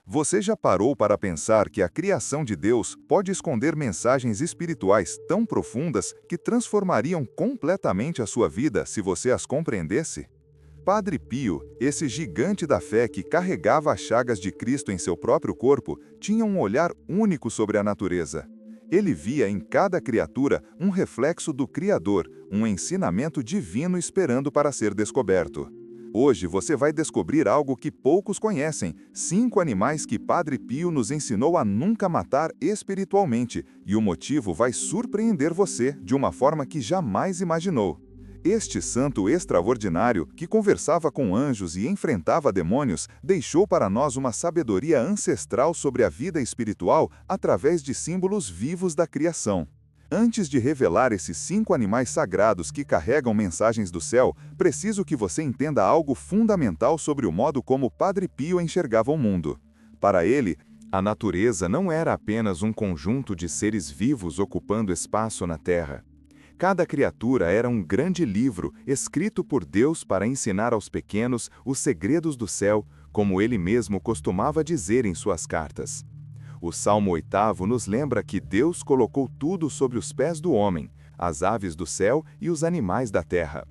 Você já parou para pensar que a criação de Deus pode esconder mensagens espirituais tão profundas que transformariam completamente a sua vida se você as compreendesse? Padre Pio, esse gigante da fé que carregava as chagas de Cristo em seu próprio corpo, tinha um olhar único sobre a natureza. Ele via em cada criatura um reflexo do Criador, um ensinamento divino esperando para ser descoberto. Hoje você vai descobrir algo que poucos conhecem: 5 animais que Padre Pio nos ensinou a nunca matar espiritualmente, e o motivo vai surpreender você de uma forma que jamais imaginou. Este santo extraordinário, que conversava com anjos e enfrentava demônios, deixou para nós uma sabedoria ancestral sobre a vida espiritual através de símbolos vivos da criação. Antes de revelar esses 5 animais sagrados que carregam mensagens do céu, preciso que você entenda algo fundamental sobre o modo como Padre Pio enxergava o mundo. Para ele, a natureza não era apenas um conjunto de seres vivos ocupando espaço na Terra. Cada criatura era um grande livro escrito por Deus para ensinar aos pequenos os segredos do céu, como ele mesmo costumava dizer em suas cartas. O Salmo 8º nos lembra que Deus colocou tudo sobre os pés do homem, as aves do céu e os animais da terra.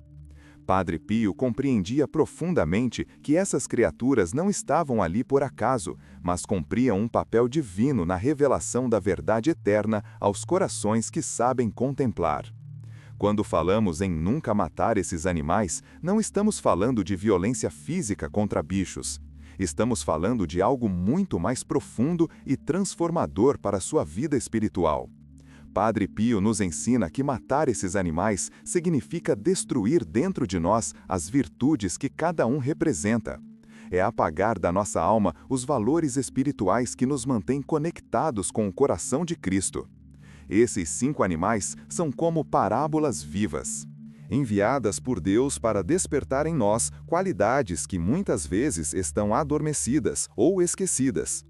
Padre Pio compreendia profundamente que essas criaturas não estavam ali por acaso, mas cumpriam um papel divino na revelação da verdade eterna aos corações que sabem contemplar. Quando falamos em nunca matar esses animais, não estamos falando de violência física contra bichos. Estamos falando de algo muito mais profundo e transformador para a sua vida espiritual. Padre Pio nos ensina que matar esses animais significa destruir dentro de nós as virtudes que cada um representa. É apagar da nossa alma os valores espirituais que nos mantêm conectados com o coração de Cristo. Esses 5 animais são como parábolas vivas, enviadas por Deus para despertar em nós qualidades que muitas vezes estão adormecidas ou esquecidas.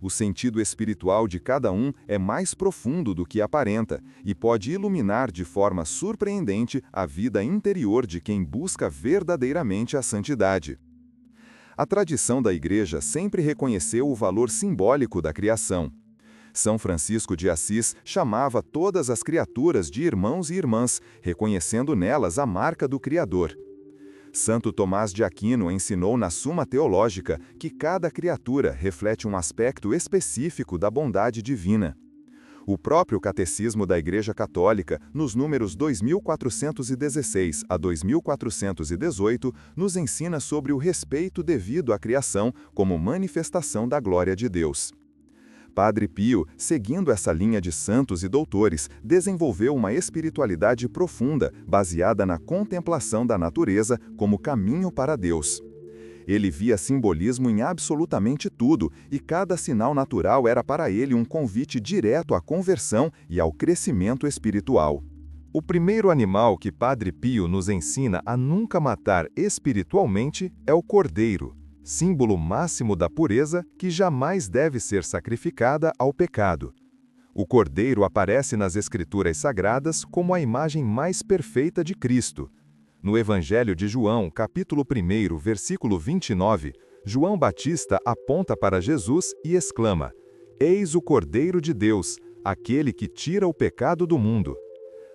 O sentido espiritual de cada um é mais profundo do que aparenta e pode iluminar de forma surpreendente a vida interior de quem busca verdadeiramente a santidade. A tradição da Igreja sempre reconheceu o valor simbólico da criação. São Francisco de Assis chamava todas as criaturas de irmãos e irmãs, reconhecendo nelas a marca do Criador. Santo Tomás de Aquino ensinou na Suma Teológica que cada criatura reflete um aspecto específico da bondade divina. O próprio Catecismo da Igreja Católica, nos números 2416 a 2418, nos ensina sobre o respeito devido à criação como manifestação da glória de Deus. Padre Pio, seguindo essa linha de santos e doutores, desenvolveu uma espiritualidade profunda, baseada na contemplação da natureza como caminho para Deus. Ele via simbolismo em absolutamente tudo, e cada sinal natural era para ele um convite direto à conversão e ao crescimento espiritual. O primeiro animal que Padre Pio nos ensina a nunca matar espiritualmente é o cordeiro, símbolo máximo da pureza que jamais deve ser sacrificada ao pecado. O cordeiro aparece nas Escrituras Sagradas como a imagem mais perfeita de Cristo. No Evangelho de João, capítulo 1, versículo 29, João Batista aponta para Jesus e exclama: "Eis o Cordeiro de Deus, aquele que tira o pecado do mundo."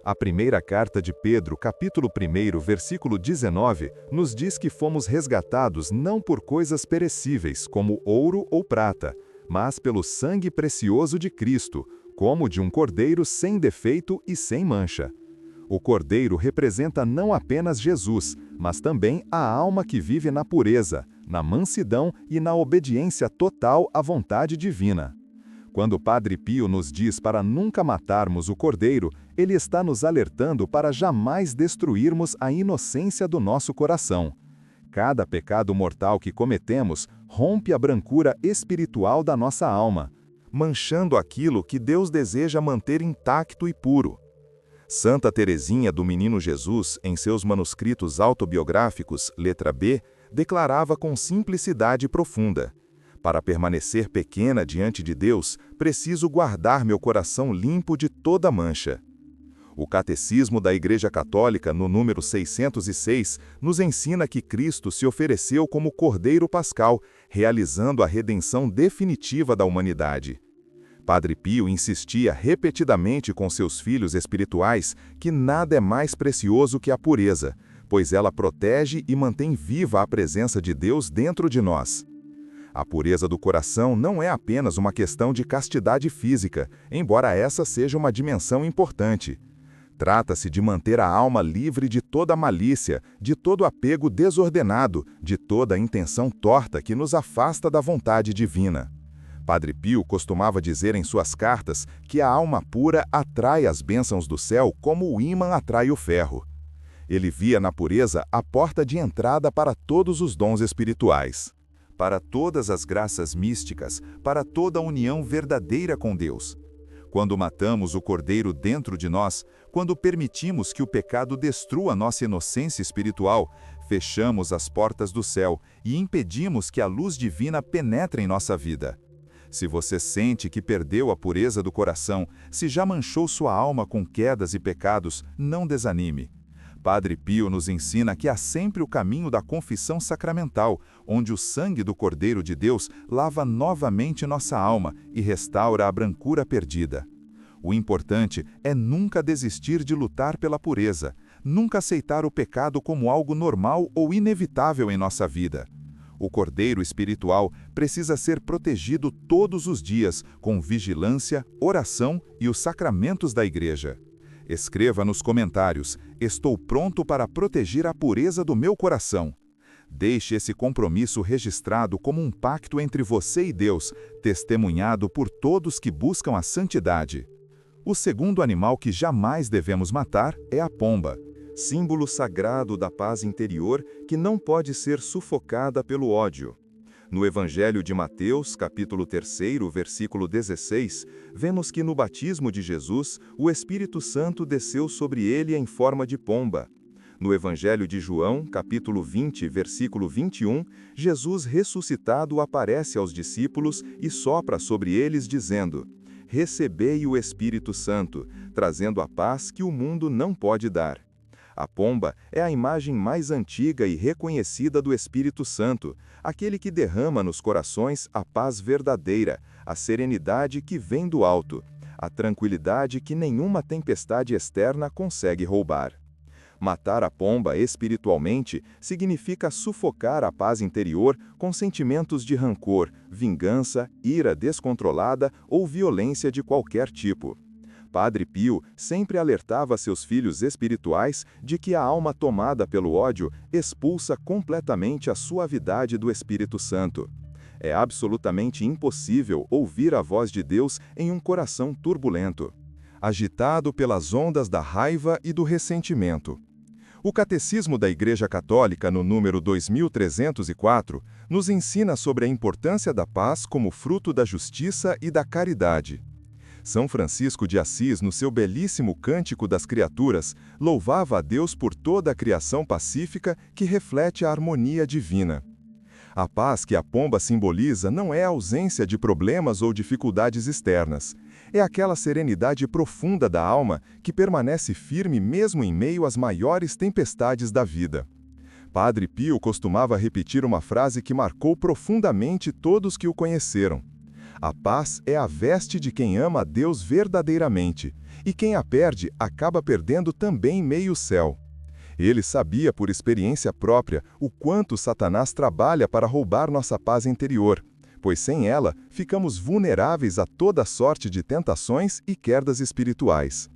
A primeira carta de Pedro, capítulo 1, versículo 19, nos diz que fomos resgatados não por coisas perecíveis, como ouro ou prata, mas pelo sangue precioso de Cristo, como de um cordeiro sem defeito e sem mancha. O cordeiro representa não apenas Jesus, mas também a alma que vive na pureza, na mansidão e na obediência total à vontade divina. Quando o Padre Pio nos diz para nunca matarmos o cordeiro, ele está nos alertando para jamais destruirmos a inocência do nosso coração. Cada pecado mortal que cometemos rompe a brancura espiritual da nossa alma, manchando aquilo que Deus deseja manter intacto e puro. Santa Teresinha do Menino Jesus, em seus manuscritos autobiográficos, letra B, declarava com simplicidade profunda: "Para permanecer pequena diante de Deus, preciso guardar meu coração limpo de toda mancha." O Catecismo da Igreja Católica, no número 606, nos ensina que Cristo se ofereceu como Cordeiro Pascal, realizando a redenção definitiva da humanidade. Padre Pio insistia repetidamente com seus filhos espirituais que nada é mais precioso que a pureza, pois ela protege e mantém viva a presença de Deus dentro de nós. A pureza do coração não é apenas uma questão de castidade física, embora essa seja uma dimensão importante. Trata-se de manter a alma livre de toda malícia, de todo apego desordenado, de toda intenção torta que nos afasta da vontade divina. Padre Pio costumava dizer em suas cartas que a alma pura atrai as bênçãos do céu como o ímã atrai o ferro. Ele via na pureza a porta de entrada para todos os dons espirituais, para todas as graças místicas, para toda a união verdadeira com Deus. Quando matamos o Cordeiro dentro de nós, quando permitimos que o pecado destrua nossa inocência espiritual, fechamos as portas do céu e impedimos que a luz divina penetre em nossa vida. Se você sente que perdeu a pureza do coração, se já manchou sua alma com quedas e pecados, não desanime. Padre Pio nos ensina que há sempre o caminho da confissão sacramental, onde o sangue do Cordeiro de Deus lava novamente nossa alma e restaura a brancura perdida. O importante é nunca desistir de lutar pela pureza, nunca aceitar o pecado como algo normal ou inevitável em nossa vida. O Cordeiro espiritual precisa ser protegido todos os dias, com vigilância, oração e os sacramentos da Igreja. Escreva nos comentários: estou pronto para proteger a pureza do meu coração. Deixe esse compromisso registrado como um pacto entre você e Deus, testemunhado por todos que buscam a santidade. O segundo animal que jamais devemos matar é a pomba, símbolo sagrado da paz interior que não pode ser sufocada pelo ódio. No Evangelho de Mateus, capítulo 3, versículo 16, vemos que no batismo de Jesus, o Espírito Santo desceu sobre ele em forma de pomba. No Evangelho de João, capítulo 20, versículo 21, Jesus ressuscitado aparece aos discípulos e sopra sobre eles dizendo: recebei o Espírito Santo, trazendo a paz que o mundo não pode dar. A pomba é a imagem mais antiga e reconhecida do Espírito Santo, aquele que derrama nos corações a paz verdadeira, a serenidade que vem do alto, a tranquilidade que nenhuma tempestade externa consegue roubar. Matar a pomba espiritualmente significa sufocar a paz interior com sentimentos de rancor, vingança, ira descontrolada ou violência de qualquer tipo. Padre Pio sempre alertava seus filhos espirituais de que a alma tomada pelo ódio expulsa completamente a suavidade do Espírito Santo. É absolutamente impossível ouvir a voz de Deus em um coração turbulento, agitado pelas ondas da raiva e do ressentimento. O Catecismo da Igreja Católica, no número 2304, nos ensina sobre a importância da paz como fruto da justiça e da caridade. São Francisco de Assis, no seu belíssimo Cântico das Criaturas, louvava a Deus por toda a criação pacífica que reflete a harmonia divina. A paz que a pomba simboliza não é a ausência de problemas ou dificuldades externas. É aquela serenidade profunda da alma que permanece firme mesmo em meio às maiores tempestades da vida. Padre Pio costumava repetir uma frase que marcou profundamente todos que o conheceram: a paz é a veste de quem ama a Deus verdadeiramente, e quem a perde acaba perdendo também meio céu. Ele sabia por experiência própria o quanto Satanás trabalha para roubar nossa paz interior, pois sem ela ficamos vulneráveis a toda sorte de tentações e quedas espirituais.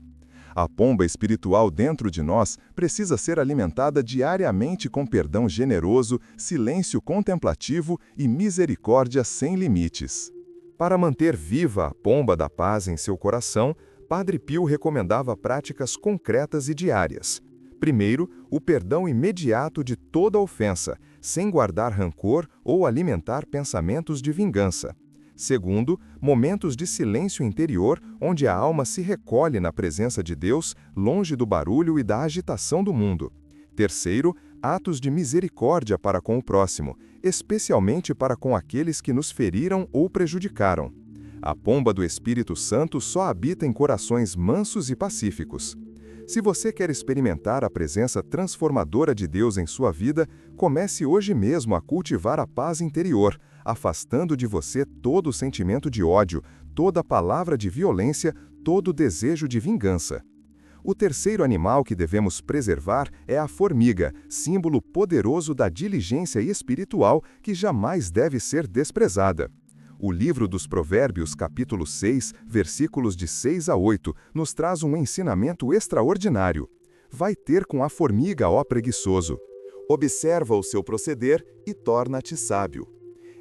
A pomba espiritual dentro de nós precisa ser alimentada diariamente com perdão generoso, silêncio contemplativo e misericórdia sem limites. Para manter viva a pomba da paz em seu coração, Padre Pio recomendava práticas concretas e diárias. Primeiro, o perdão imediato de toda ofensa, sem guardar rancor ou alimentar pensamentos de vingança. Segundo, momentos de silêncio interior, onde a alma se recolhe na presença de Deus, longe do barulho e da agitação do mundo. Terceiro, atos de misericórdia para com o próximo, especialmente para com aqueles que nos feriram ou prejudicaram. A pomba do Espírito Santo só habita em corações mansos e pacíficos. Se você quer experimentar a presença transformadora de Deus em sua vida, comece hoje mesmo a cultivar a paz interior, afastando de você todo sentimento de ódio, toda palavra de violência, todo desejo de vingança. O terceiro animal que devemos preservar é a formiga, símbolo poderoso da diligência espiritual que jamais deve ser desprezada. O livro dos Provérbios, capítulo 6, versículos de 6 a 8, nos traz um ensinamento extraordinário. Vai ter com a formiga, ó preguiçoso. Observa o seu proceder e torna-te sábio.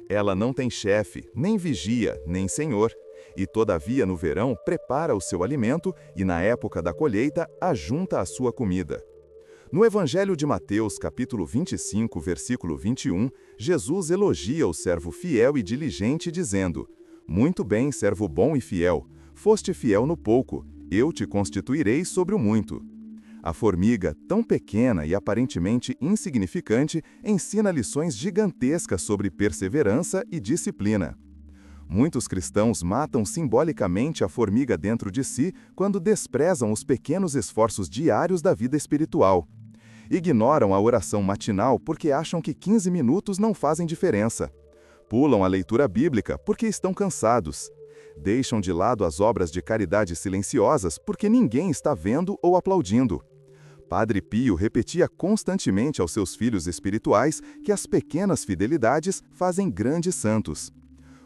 Ela não tem chefe, nem vigia, nem senhor. E todavia no verão prepara o seu alimento e na época da colheita ajunta a sua comida. No Evangelho de Mateus, capítulo 25, versículo 21, Jesus elogia o servo fiel e diligente, dizendo: Muito bem, servo bom e fiel, foste fiel no pouco, eu te constituirei sobre o muito. A formiga, tão pequena e aparentemente insignificante, ensina lições gigantescas sobre perseverança e disciplina. Muitos cristãos matam simbolicamente a formiga dentro de si quando desprezam os pequenos esforços diários da vida espiritual. Ignoram a oração matinal porque acham que 15 minutos não fazem diferença. Pulam a leitura bíblica porque estão cansados. Deixam de lado as obras de caridade silenciosas porque ninguém está vendo ou aplaudindo. Padre Pio repetia constantemente aos seus filhos espirituais que as pequenas fidelidades fazem grandes santos.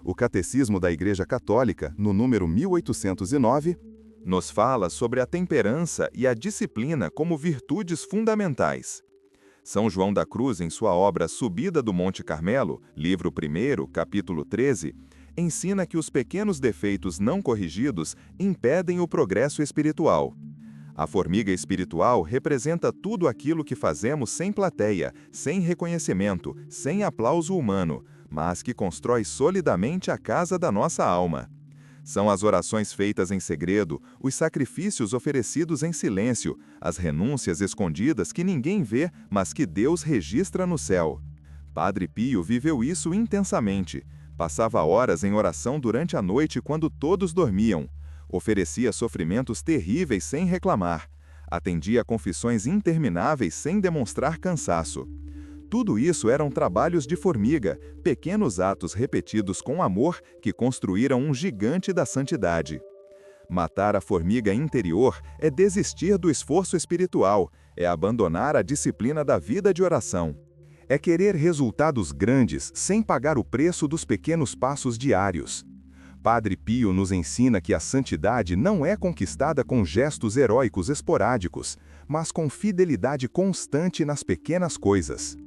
O Catecismo da Igreja Católica, no número 1809, nos fala sobre a temperança e a disciplina como virtudes fundamentais. São João da Cruz, em sua obra Subida do Monte Carmelo, livro 1, capítulo 13, ensina que os pequenos defeitos não corrigidos impedem o progresso espiritual. A formiga espiritual representa tudo aquilo que fazemos sem plateia, sem reconhecimento, sem aplauso humano, mas que constrói solidamente a casa da nossa alma. São as orações feitas em segredo, os sacrifícios oferecidos em silêncio, as renúncias escondidas que ninguém vê, mas que Deus registra no céu. Padre Pio viveu isso intensamente. Passava horas em oração durante a noite quando todos dormiam. Oferecia sofrimentos terríveis sem reclamar. Atendia confissões intermináveis sem demonstrar cansaço. Tudo isso eram trabalhos de formiga, pequenos atos repetidos com amor que construíram um gigante da santidade. Matar a formiga interior é desistir do esforço espiritual, é abandonar a disciplina da vida de oração. É querer resultados grandes sem pagar o preço dos pequenos passos diários. Padre Pio nos ensina que a santidade não é conquistada com gestos heróicos esporádicos, mas com fidelidade constante nas pequenas coisas.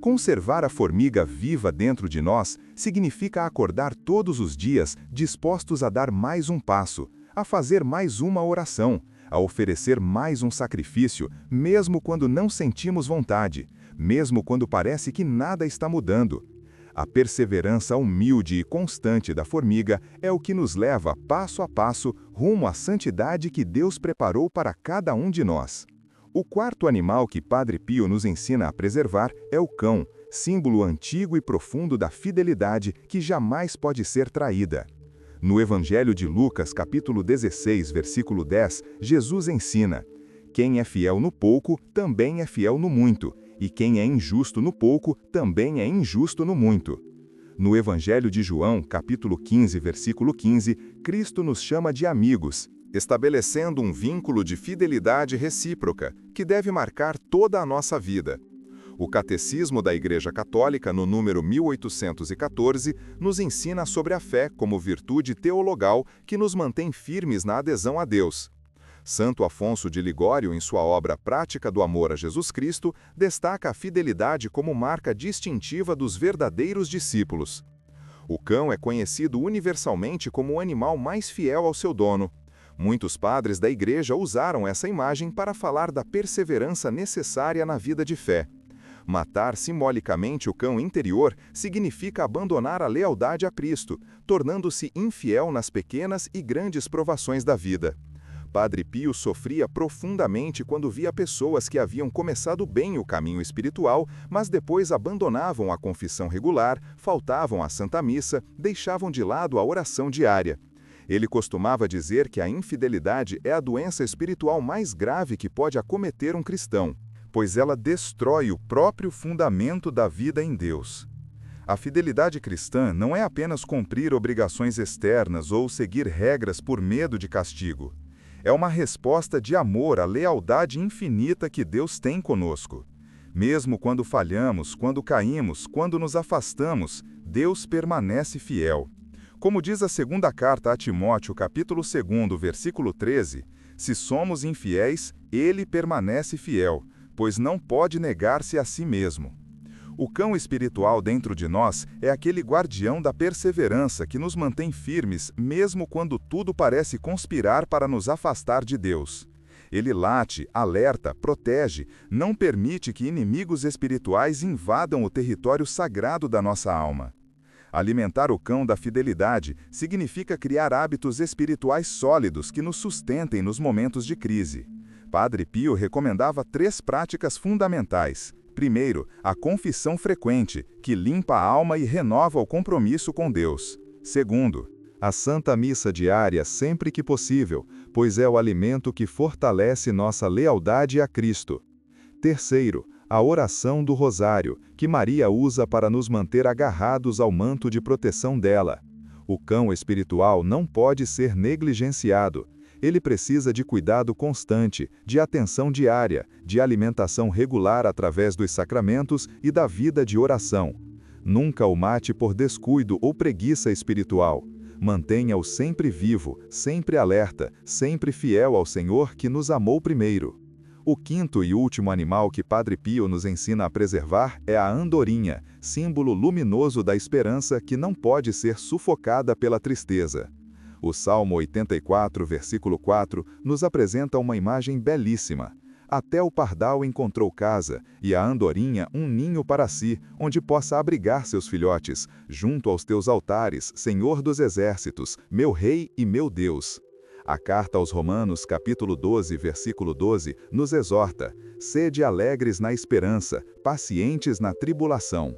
Conservar a formiga viva dentro de nós significa acordar todos os dias dispostos a dar mais um passo, a fazer mais uma oração, a oferecer mais um sacrifício, mesmo quando não sentimos vontade, mesmo quando parece que nada está mudando. A perseverança humilde e constante da formiga é o que nos leva, passo a passo, rumo à santidade que Deus preparou para cada um de nós. O quarto animal que Padre Pio nos ensina a preservar é o cão, símbolo antigo e profundo da fidelidade que jamais pode ser traída. No Evangelho de Lucas, capítulo 16, versículo 10, Jesus ensina: Quem é fiel no pouco, também é fiel no muito, e quem é injusto no pouco, também é injusto no muito. No Evangelho de João, capítulo 15, versículo 15, Cristo nos chama de amigos, estabelecendo um vínculo de fidelidade recíproca, que deve marcar toda a nossa vida. O Catecismo da Igreja Católica, no número 1814, nos ensina sobre a fé como virtude teologal que nos mantém firmes na adesão a Deus. Santo Afonso de Ligório, em sua obra Prática do Amor a Jesus Cristo, destaca a fidelidade como marca distintiva dos verdadeiros discípulos. O cão é conhecido universalmente como o animal mais fiel ao seu dono. Muitos padres da Igreja usaram essa imagem para falar da perseverança necessária na vida de fé. Matar simbolicamente o cão interior significa abandonar a lealdade a Cristo, tornando-se infiel nas pequenas e grandes provações da vida. Padre Pio sofria profundamente quando via pessoas que haviam começado bem o caminho espiritual, mas depois abandonavam a confissão regular, faltavam à Santa Missa, deixavam de lado a oração diária. Ele costumava dizer que a infidelidade é a doença espiritual mais grave que pode acometer um cristão, pois ela destrói o próprio fundamento da vida em Deus. A fidelidade cristã não é apenas cumprir obrigações externas ou seguir regras por medo de castigo. É uma resposta de amor à lealdade infinita que Deus tem conosco. Mesmo quando falhamos, quando caímos, quando nos afastamos, Deus permanece fiel. Como diz a segunda carta a Timóteo, capítulo 2, versículo 13, se somos infiéis, ele permanece fiel, pois não pode negar-se a si mesmo. O cão espiritual dentro de nós é aquele guardião da perseverança que nos mantém firmes mesmo quando tudo parece conspirar para nos afastar de Deus. Ele late, alerta, protege, não permite que inimigos espirituais invadam o território sagrado da nossa alma. Alimentar o cão da fidelidade significa criar hábitos espirituais sólidos que nos sustentem nos momentos de crise. Padre Pio recomendava 3 práticas fundamentais. Primeiro, a confissão frequente, que limpa a alma e renova o compromisso com Deus. Segundo, a Santa Missa diária sempre que possível, pois é o alimento que fortalece nossa lealdade a Cristo. Terceiro, a oração do Rosário, que Maria usa para nos manter agarrados ao manto de proteção dela. O cão espiritual não pode ser negligenciado. Ele precisa de cuidado constante, de atenção diária, de alimentação regular através dos sacramentos e da vida de oração. Nunca o mate por descuido ou preguiça espiritual. Mantenha-o sempre vivo, sempre alerta, sempre fiel ao Senhor que nos amou primeiro. O quinto e último animal que Padre Pio nos ensina a preservar é a andorinha, símbolo luminoso da esperança que não pode ser sufocada pela tristeza. O Salmo 84, versículo 4, nos apresenta uma imagem belíssima. Até o pardal encontrou casa, e a andorinha um ninho para si, onde possa abrigar seus filhotes, junto aos teus altares, Senhor dos exércitos, meu Rei e meu Deus. A carta aos Romanos, capítulo 12, versículo 12, nos exorta: sede alegres na esperança, pacientes na tribulação,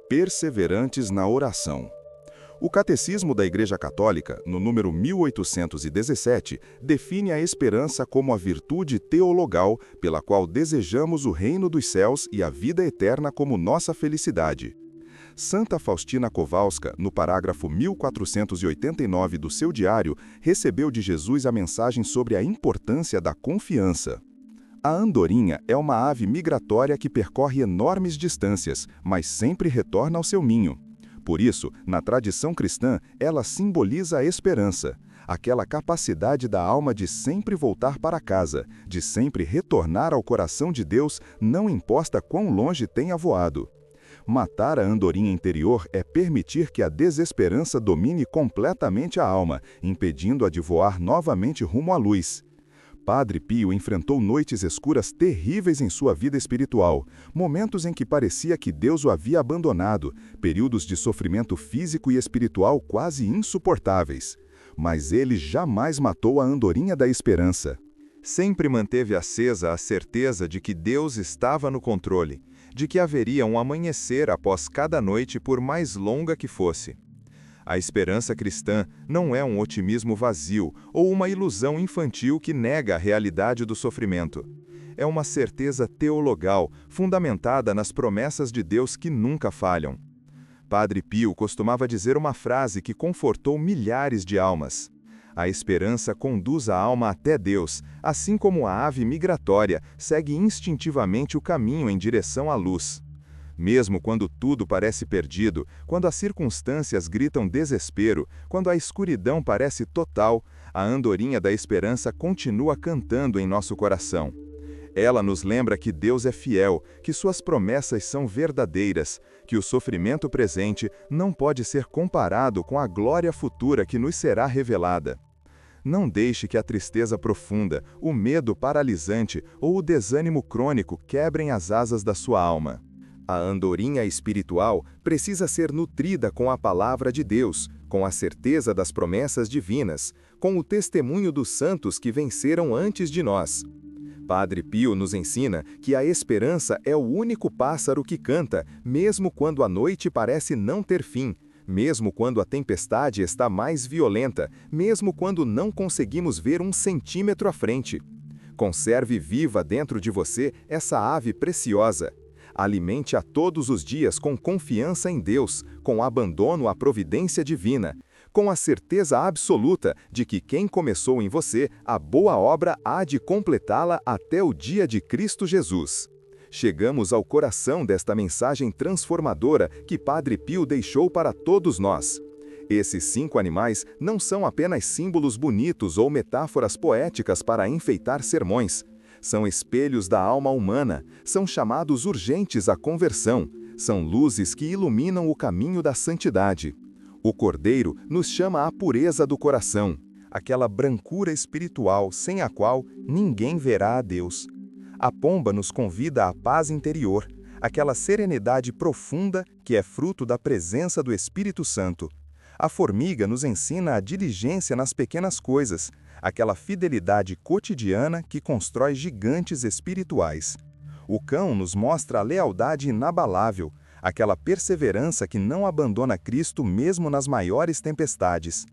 perseverantes na oração. O Catecismo da Igreja Católica, no número 1817, define a esperança como a virtude teologal pela qual desejamos o reino dos céus e a vida eterna como nossa felicidade. Santa Faustina Kowalska, no parágrafo 1489 do seu diário, recebeu de Jesus a mensagem sobre a importância da confiança. A andorinha é uma ave migratória que percorre enormes distâncias, mas sempre retorna ao seu ninho. Por isso, na tradição cristã, ela simboliza a esperança, aquela capacidade da alma de sempre voltar para casa, de sempre retornar ao coração de Deus, não importa quão longe tenha voado. Matar a andorinha interior é permitir que a desesperança domine completamente a alma, impedindo-a de voar novamente rumo à luz. Padre Pio enfrentou noites escuras terríveis em sua vida espiritual, momentos em que parecia que Deus o havia abandonado, períodos de sofrimento físico e espiritual quase insuportáveis. Mas ele jamais matou a andorinha da esperança. Sempre manteve acesa a certeza de que Deus estava no controle, de que haveria um amanhecer após cada noite por mais longa que fosse. A esperança cristã não é um otimismo vazio ou uma ilusão infantil que nega a realidade do sofrimento. É uma certeza teologal, fundamentada nas promessas de Deus que nunca falham. Padre Pio costumava dizer uma frase que confortou milhares de almas: a esperança conduz a alma até Deus, assim como a ave migratória segue instintivamente o caminho em direção à luz. Mesmo quando tudo parece perdido, quando as circunstâncias gritam desespero, quando a escuridão parece total, a andorinha da esperança continua cantando em nosso coração. Ela nos lembra que Deus é fiel, que suas promessas são verdadeiras, que o sofrimento presente não pode ser comparado com a glória futura que nos será revelada. Não deixe que a tristeza profunda, o medo paralisante ou o desânimo crônico quebrem as asas da sua alma. A andorinha espiritual precisa ser nutrida com a palavra de Deus, com a certeza das promessas divinas, com o testemunho dos santos que venceram antes de nós. Padre Pio nos ensina que a esperança é o único pássaro que canta, mesmo quando a noite parece não ter fim, mesmo quando a tempestade está mais violenta, mesmo quando não conseguimos ver 1 centímetro à frente. Conserve viva dentro de você essa ave preciosa. Alimente-a todos os dias com confiança em Deus, com abandono à providência divina, com a certeza absoluta de que quem começou em você a boa obra há de completá-la até o dia de Cristo Jesus. Chegamos ao coração desta mensagem transformadora que Padre Pio deixou para todos nós. Esses 5 animais não são apenas símbolos bonitos ou metáforas poéticas para enfeitar sermões. São espelhos da alma humana, são chamados urgentes à conversão, são luzes que iluminam o caminho da santidade. O Cordeiro nos chama à pureza do coração, aquela brancura espiritual sem a qual ninguém verá a Deus. A pomba nos convida à paz interior, aquela serenidade profunda que é fruto da presença do Espírito Santo. A formiga nos ensina a diligência nas pequenas coisas, aquela fidelidade cotidiana que constrói gigantes espirituais. O cão nos mostra a lealdade inabalável, aquela perseverança que não abandona Cristo mesmo nas maiores tempestades.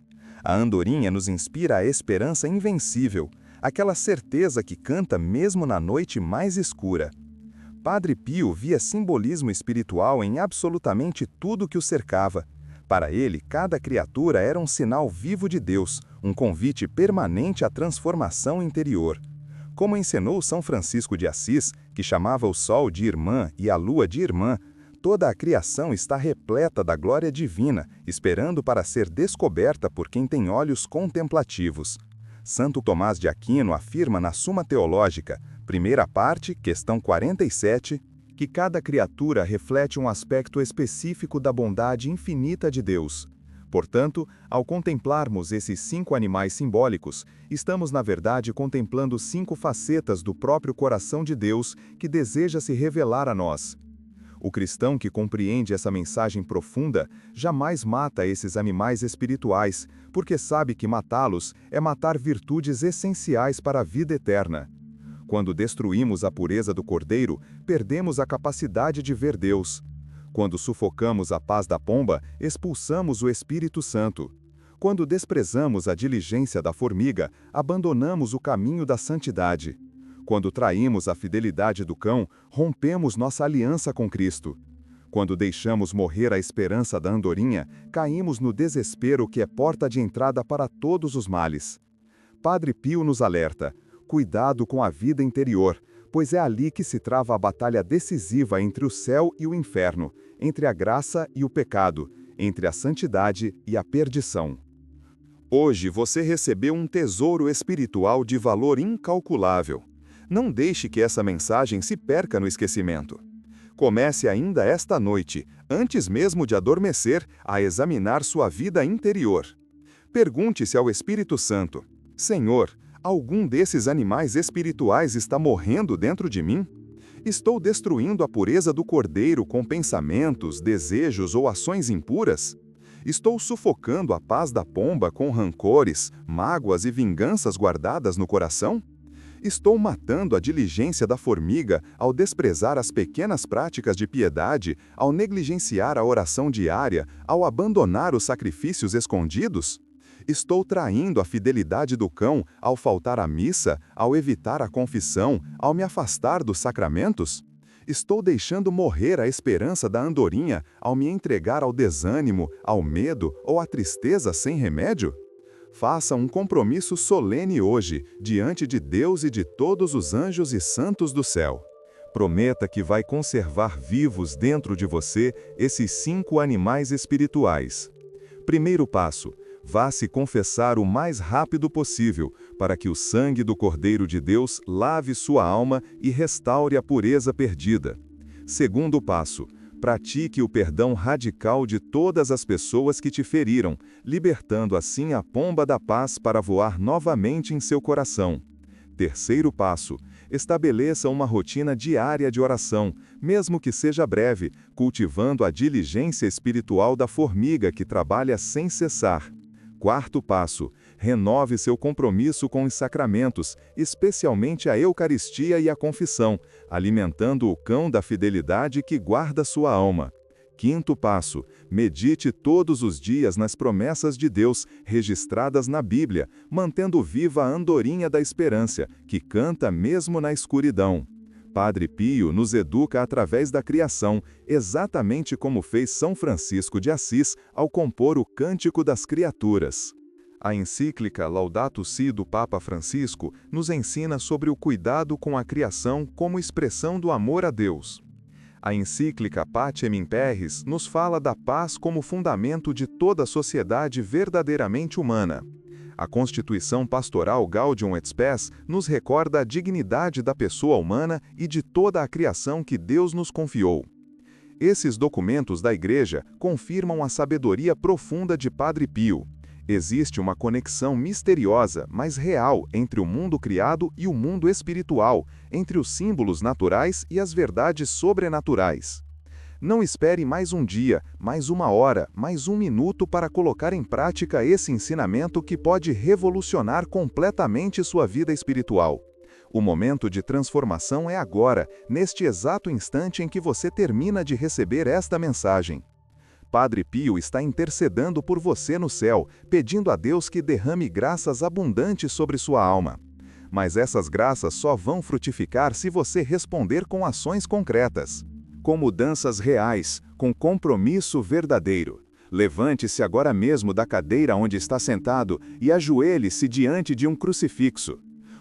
A andorinha nos inspira a esperança invencível, aquela certeza que canta mesmo na noite mais escura. Padre Pio via simbolismo espiritual em absolutamente tudo que o cercava. Para ele, cada criatura era um sinal vivo de Deus, um convite permanente à transformação interior. Como ensinou São Francisco de Assis, que chamava o sol de irmã e a lua de irmã, toda a criação está repleta da glória divina, esperando para ser descoberta por quem tem olhos contemplativos. Santo Tomás de Aquino afirma na Suma Teológica, primeira parte, questão 47, que cada criatura reflete um aspecto específico da bondade infinita de Deus. Portanto, ao contemplarmos esses 5 animais simbólicos, estamos na verdade contemplando 5 facetas do próprio coração de Deus que deseja se revelar a nós. O cristão que compreende essa mensagem profunda jamais mata esses animais espirituais, porque sabe que matá-los é matar virtudes essenciais para a vida eterna. Quando destruímos a pureza do Cordeiro, perdemos a capacidade de ver Deus. Quando sufocamos a paz da pomba, expulsamos o Espírito Santo. Quando desprezamos a diligência da formiga, abandonamos o caminho da santidade. Quando traímos a fidelidade do cão, rompemos nossa aliança com Cristo. Quando deixamos morrer a esperança da andorinha, caímos no desespero que é porta de entrada para todos os males. Padre Pio nos alerta: cuidado com a vida interior, pois é ali que se trava a batalha decisiva entre o céu e o inferno, entre a graça e o pecado, entre a santidade e a perdição. Hoje você recebeu um tesouro espiritual de valor incalculável. Não deixe que essa mensagem se perca no esquecimento. Comece ainda esta noite, antes mesmo de adormecer, a examinar sua vida interior. Pergunte-se ao Espírito Santo: Senhor, algum desses animais espirituais está morrendo dentro de mim? Estou destruindo a pureza do Cordeiro com pensamentos, desejos ou ações impuras? Estou sufocando a paz da pomba com rancores, mágoas e vinganças guardadas no coração? Estou matando a diligência da formiga ao desprezar as pequenas práticas de piedade, ao negligenciar a oração diária, ao abandonar os sacrifícios escondidos? Estou traindo a fidelidade do cão ao faltar à missa, ao evitar a confissão, ao me afastar dos sacramentos? Estou deixando morrer a esperança da andorinha ao me entregar ao desânimo, ao medo ou à tristeza sem remédio? Faça um compromisso solene hoje, diante de Deus e de todos os anjos e santos do céu. Prometa que vai conservar vivos dentro de você esses 5 animais espirituais. Primeiro passo: vá se confessar o mais rápido possível, para que o sangue do Cordeiro de Deus lave sua alma e restaure a pureza perdida. Segundo passo: pratique o perdão radical de todas as pessoas que te feriram, libertando assim a pomba da paz para voar novamente em seu coração. Terceiro passo: estabeleça uma rotina diária de oração, mesmo que seja breve, cultivando a diligência espiritual da formiga que trabalha sem cessar. Quarto passo: renove seu compromisso com os sacramentos, especialmente a Eucaristia e a confissão, alimentando o cão da fidelidade que guarda sua alma. Quinto passo: medite todos os dias nas promessas de Deus registradas na Bíblia, mantendo viva a andorinha da esperança, que canta mesmo na escuridão. Padre Pio nos educa através da criação, exatamente como fez São Francisco de Assis ao compor o Cântico das Criaturas. A encíclica Laudato Si do Papa Francisco nos ensina sobre o cuidado com a criação como expressão do amor a Deus. A encíclica Pacem in Terris nos fala da paz como fundamento de toda a sociedade verdadeiramente humana. A Constituição Pastoral Gaudium et Spes nos recorda a dignidade da pessoa humana e de toda a criação que Deus nos confiou. Esses documentos da Igreja confirmam a sabedoria profunda de Padre Pio. Existe uma conexão misteriosa, mas real, entre o mundo criado e o mundo espiritual, entre os símbolos naturais e as verdades sobrenaturais. Não espere mais um dia, mais uma hora, mais um minuto para colocar em prática esse ensinamento que pode revolucionar completamente sua vida espiritual. O momento de transformação é agora, neste exato instante em que você termina de receber esta mensagem. Padre Pio está intercedendo por você no céu, pedindo a Deus que derrame graças abundantes sobre sua alma. Mas essas graças só vão frutificar se você responder com ações concretas, com mudanças reais, com compromisso verdadeiro. Levante-se agora mesmo da cadeira onde está sentado e ajoelhe-se diante de um crucifixo.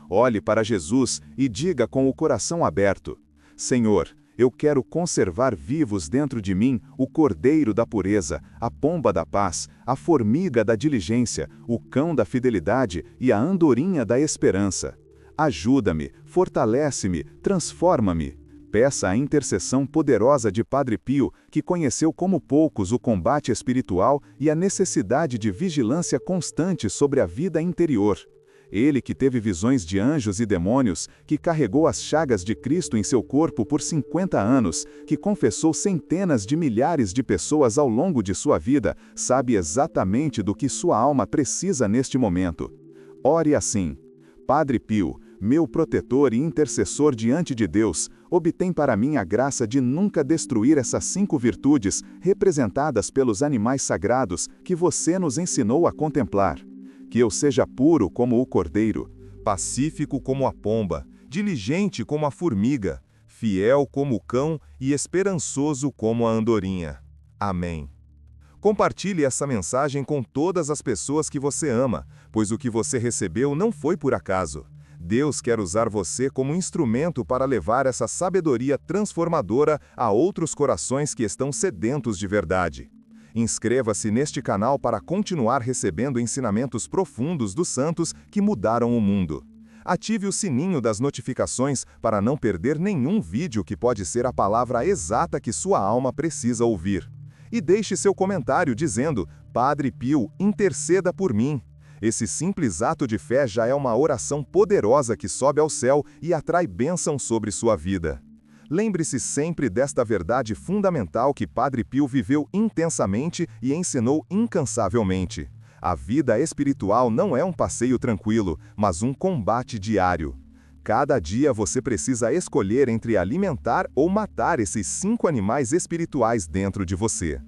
Olhe para Jesus e diga com o coração aberto: Senhor, eu quero conservar vivos dentro de mim o cordeiro da pureza, a pomba da paz, a formiga da diligência, o cão da fidelidade e a andorinha da esperança. Ajuda-me, fortalece-me, transforma-me. Peça a intercessão poderosa de Padre Pio, que conheceu como poucos o combate espiritual e a necessidade de vigilância constante sobre a vida interior. Ele que teve visões de anjos e demônios, que carregou as chagas de Cristo em seu corpo por 50 anos, que confessou centenas de milhares de pessoas ao longo de sua vida, sabe exatamente do que sua alma precisa neste momento. Ore assim: Padre Pio, meu protetor e intercessor diante de Deus, obtém para mim a graça de nunca destruir essas 5 virtudes representadas pelos animais sagrados que você nos ensinou a contemplar. Que eu seja puro como o cordeiro, pacífico como a pomba, diligente como a formiga, fiel como o cão e esperançoso como a andorinha. Amém. Compartilhe essa mensagem com todas as pessoas que você ama, pois o que você recebeu não foi por acaso. Deus quer usar você como instrumento para levar essa sabedoria transformadora a outros corações que estão sedentos de verdade. Inscreva-se neste canal para continuar recebendo ensinamentos profundos dos santos que mudaram o mundo. Ative o sininho das notificações para não perder nenhum vídeo que pode ser a palavra exata que sua alma precisa ouvir. E deixe seu comentário dizendo: Padre Pio, interceda por mim. Esse simples ato de fé já é uma oração poderosa que sobe ao céu e atrai bênção sobre sua vida. Lembre-se sempre desta verdade fundamental que Padre Pio viveu intensamente e ensinou incansavelmente. A vida espiritual não é um passeio tranquilo, mas um combate diário. Cada dia você precisa escolher entre alimentar ou matar esses 5 animais espirituais dentro de você.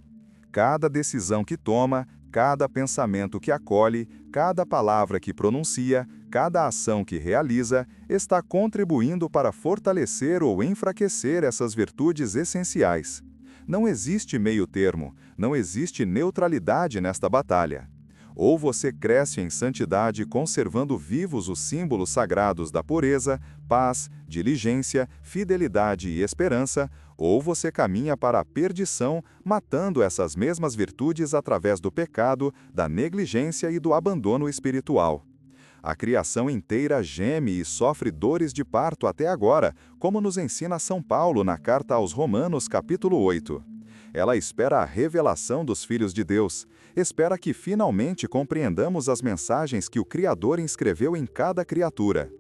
Cada decisão que toma, cada pensamento que acolhe, cada palavra que pronuncia, cada ação que realiza, está contribuindo para fortalecer ou enfraquecer essas virtudes essenciais. Não existe meio termo, não existe neutralidade nesta batalha. Ou você cresce em santidade conservando vivos os símbolos sagrados da pureza, paz, diligência, fidelidade e esperança, ou você caminha para a perdição, matando essas mesmas virtudes através do pecado, da negligência e do abandono espiritual. A criação inteira geme e sofre dores de parto até agora, como nos ensina São Paulo na carta aos Romanos, capítulo 8. Ela espera a revelação dos filhos de Deus, espera que finalmente compreendamos as mensagens que o Criador inscreveu em cada criatura.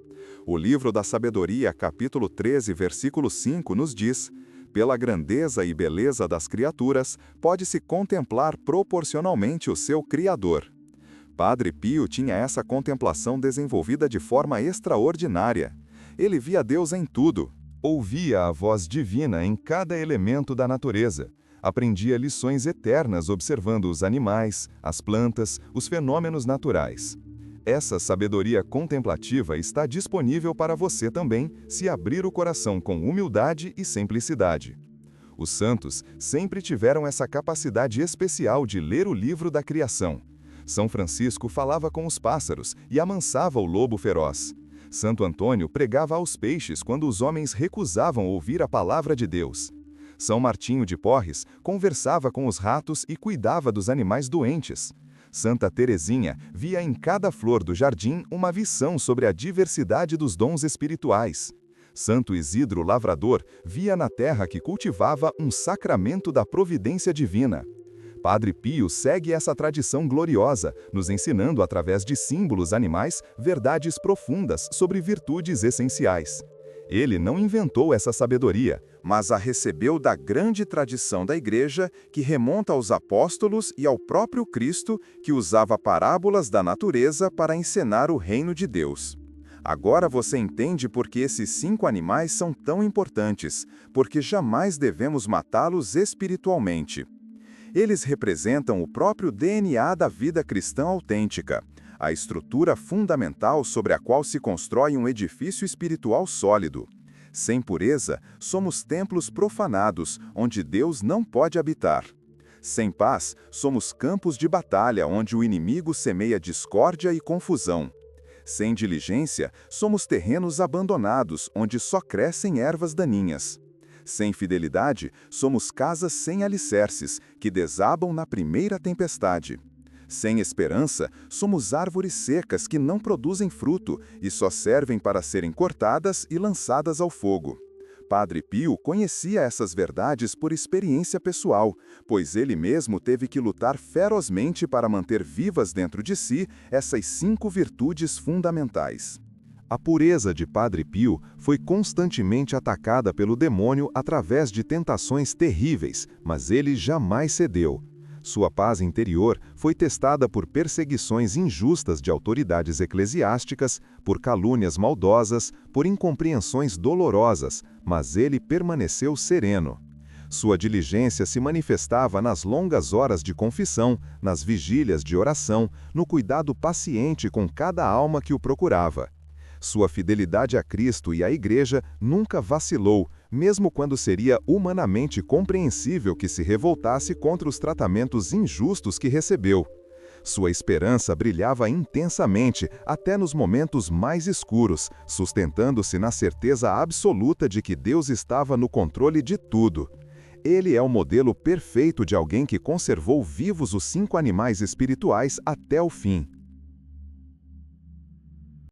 O livro da Sabedoria, capítulo 13, versículo 5, nos diz: pela grandeza e beleza das criaturas, pode-se contemplar proporcionalmente o seu Criador. Padre Pio tinha essa contemplação desenvolvida de forma extraordinária. Ele via Deus em tudo, ouvia a voz divina em cada elemento da natureza, Aprendia lições eternas observando os animais, as plantas, os fenômenos naturais. Essa sabedoria contemplativa está disponível para você também, se abrir o coração com humildade e simplicidade. Os santos sempre tiveram essa capacidade especial de ler o livro da criação. São Francisco falava com os pássaros e amansava o lobo feroz. Santo Antônio pregava aos peixes quando os homens recusavam ouvir a palavra de Deus. São Martinho de Porres conversava com os ratos e cuidava dos animais doentes. Santa Teresinha via em cada flor do jardim uma visão sobre a diversidade dos dons espirituais. Santo Isidro Lavrador via na terra que cultivava um sacramento da providência divina. Padre Pio segue essa tradição gloriosa, nos ensinando através de símbolos animais verdades profundas sobre virtudes essenciais. Ele não inventou essa sabedoria, mas a recebeu da grande tradição da Igreja, que remonta aos apóstolos e ao próprio Cristo, que usava parábolas da natureza para encenar o reino de Deus. Agora você entende por que esses 5 animais são tão importantes, porque jamais devemos matá-los espiritualmente. Eles representam o próprio DNA da vida cristã autêntica, a estrutura fundamental sobre a qual se constrói um edifício espiritual sólido. Sem pureza, somos templos profanados, onde Deus não pode habitar. Sem paz, somos campos de batalha, onde o inimigo semeia discórdia e confusão. Sem diligência, somos terrenos abandonados, onde só crescem ervas daninhas. Sem fidelidade, somos casas sem alicerces, que desabam na primeira tempestade. Sem esperança, somos árvores secas que não produzem fruto e só servem para serem cortadas e lançadas ao fogo. Padre Pio conhecia essas verdades por experiência pessoal, pois ele mesmo teve que lutar ferozmente para manter vivas dentro de si essas 5 virtudes fundamentais. A pureza de Padre Pio foi constantemente atacada pelo demônio através de tentações terríveis, mas ele jamais cedeu. Sua paz interior foi testada por perseguições injustas de autoridades eclesiásticas, por calúnias maldosas, por incompreensões dolorosas, mas ele permaneceu sereno. Sua diligência se manifestava nas longas horas de confissão, nas vigílias de oração, no cuidado paciente com cada alma que o procurava. Sua fidelidade a Cristo e à Igreja nunca vacilou, mesmo quando seria humanamente compreensível que se revoltasse contra os tratamentos injustos que recebeu. Sua esperança brilhava intensamente, até nos momentos mais escuros, sustentando-se na certeza absoluta de que Deus estava no controle de tudo. Ele é o modelo perfeito de alguém que conservou vivos os 5 animais espirituais até o fim.